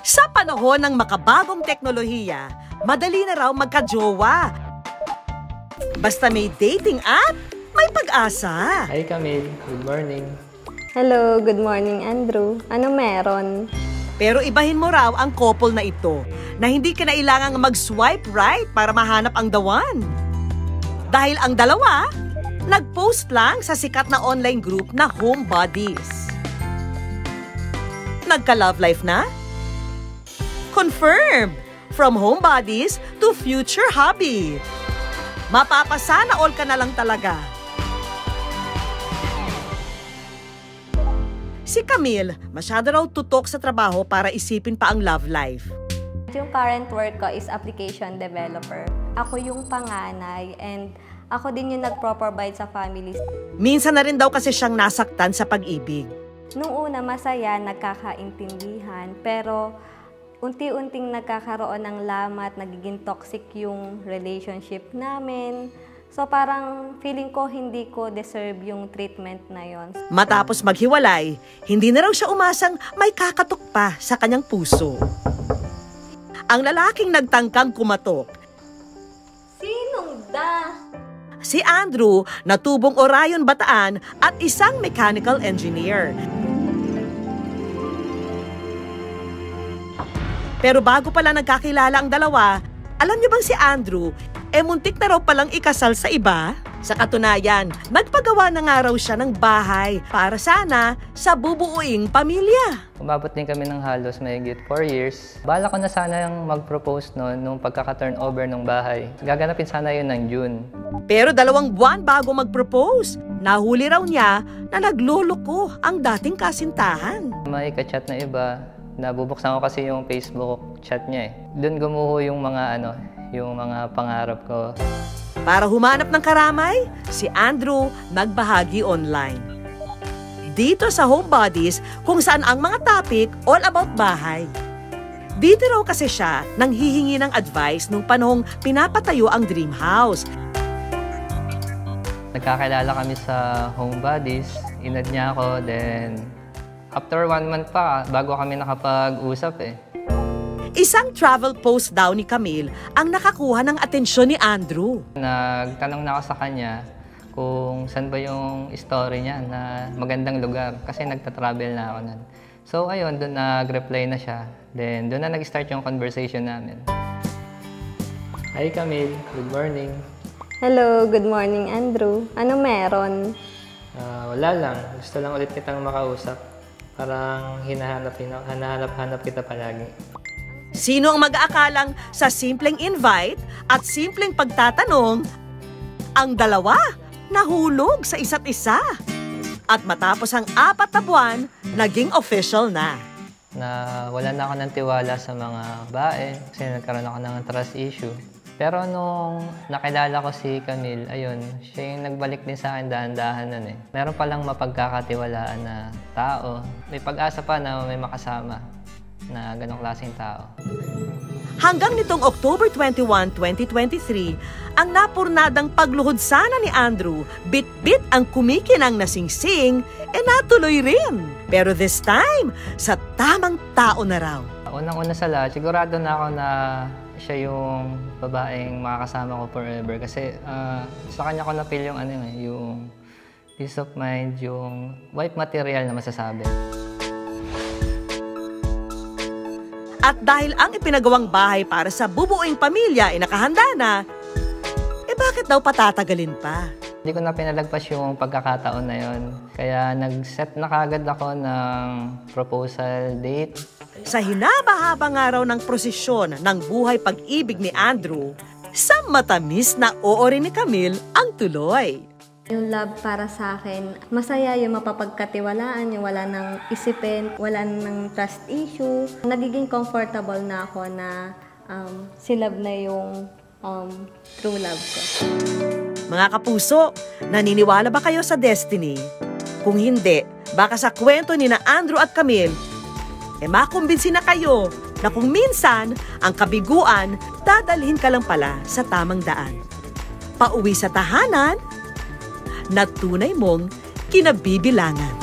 Sa panahon ng makabagong teknolohiya, madali na raw magka-jowa. Basta may dating app, may pag-asa. Hi Camille, good morning. Hello, good morning Andrew. Ano meron? Pero ibahin mo raw ang couple na ito na hindi ka kailangang mag-swipe right para mahanap ang the one. Dahil ang dalawa, nag-post lang sa sikat na online group na Homebodies. Nagka-love life na? Confirmed! From Homebodies to future hubby. Mapapasana all ka na lang talaga. Si Camille, masyado raw tutok sa trabaho para isipin pa ang love life. Yung current work ko is application developer. Ako yung panganay and ako din yung nagpro-provide sa families. Minsan na rin daw kasi siyang nasaktan sa pag-ibig. Nung una masaya, nagkakaintindihan, pero unti-unting nagkakaroon ng lamat, nagiging toxic yung relationship namin. So parang feeling ko hindi ko deserve yung treatment na yon. Matapos maghiwalay, hindi na raw siya umasang may kakatok pa sa kanyang puso. Ang lalaking nagtangkang kumatok, Sinong da? si Andrew na tubong Orion Bataan at isang mechanical engineer. Pero bago pala nagkakilala ang dalawa, alam niyo bang si Andrew, muntik na raw palang ikasal sa iba? Sa katunayan, nagpagawa na nga raw siya ng bahay para sana sa bubuuing pamilya. Umabot din kami ng halos mahigit 4 years. Bala ko na sana yung mag-propose nung pagkaka-turnover ng bahay. Gaganapin sana yun ng June. Pero 2 buwan bago mag-propose, nahuli raw niya na nagluloko ang dating kasintahan. May ka-chat na iba. Nabubuksan ko kasi yung Facebook chat niya eh. Doon gumuho yung mga pangarap ko. Para humanap ng karamay, si Andrew nagbahagi online. Dito sa Homebodies, kung saan ang mga topic all about bahay. Dito raw kasi siya nang hihingi ng advice nung panahong pinapatayo ang dream house. Nagkakilala kami sa Homebodies. Inad niya ako, then after 1 month pa, bago kami nakapag-usap eh. Isang travel post daw ni Camille ang nakakuha ng atensyon ni Andrew. Nagtanong na ako sa kanya kung saan ba yung story niya na magandang lugar kasi nagta-travel na ako nun. So ayun, doon nag-reply na siya. Then doon na nag-start yung conversation namin. Hi Camille, good morning. Hello, good morning Andrew. Ano meron? Wala lang, gusto lang ulit kitang makausap. Parang hinahanap kita palagi. Sino ang mag-aakalang sa simpleng invite at simpleng pagtatanong, ang dalawa nahulog sa isa't isa. At matapos ang 4 na buwan, naging official na. Wala na ako ng tiwala sa mga bae kasi nagkaroon ako ng trust issue. Pero nung nakilala ko si Camille, ayun, siya yung nagbalik din sa akin dahan-dahan nun eh. Meron palang mapagkakatiwalaan na tao. May pag-asa pa na may makasama na ganong klaseng tao. Hanggang nitong October 21, 2023, ang napurnadang pagluhod sana ni Andrew, bit-bit ang kumikinang na singsing, natuloy rin. Pero this time, sa tamang tao na raw. Unang-una sa lahat, sigurado na ako na siya yung babaeng makakasama ko forever. Kasi sa kanya ko na-feel yung peace of mind, yung wife material na masasabi. At dahil ang ipinagawang bahay para sa bubuuing pamilya ay nakahanda na, bakit daw patatagalin pa? Hindi ko na pinalagpas yung pagkakataon na yon. Kaya nag-set na kagad ako ng proposal date. Sa hinaba-habang araw ng prosesyon ng buhay pag-ibig ni Andrew, sa matamis na oo rin ni Camille ang tuloy. Yung love para sa akin, masaya yung mapapagkatiwalaan, yung wala nang isipin, wala nang trust issue. Nagiging comfortable na ako na si love na yung true love ko. Mga kapuso, naniniwala ba kayo sa destiny? Kung hindi, baka sa kwento ni na Andrew at Camille, makumbinsi na kayo na kung minsan ang kabiguan, dadalhin ka lang pala sa tamang daan. Pauwi sa tahanan na tunay mong kinabibilangan.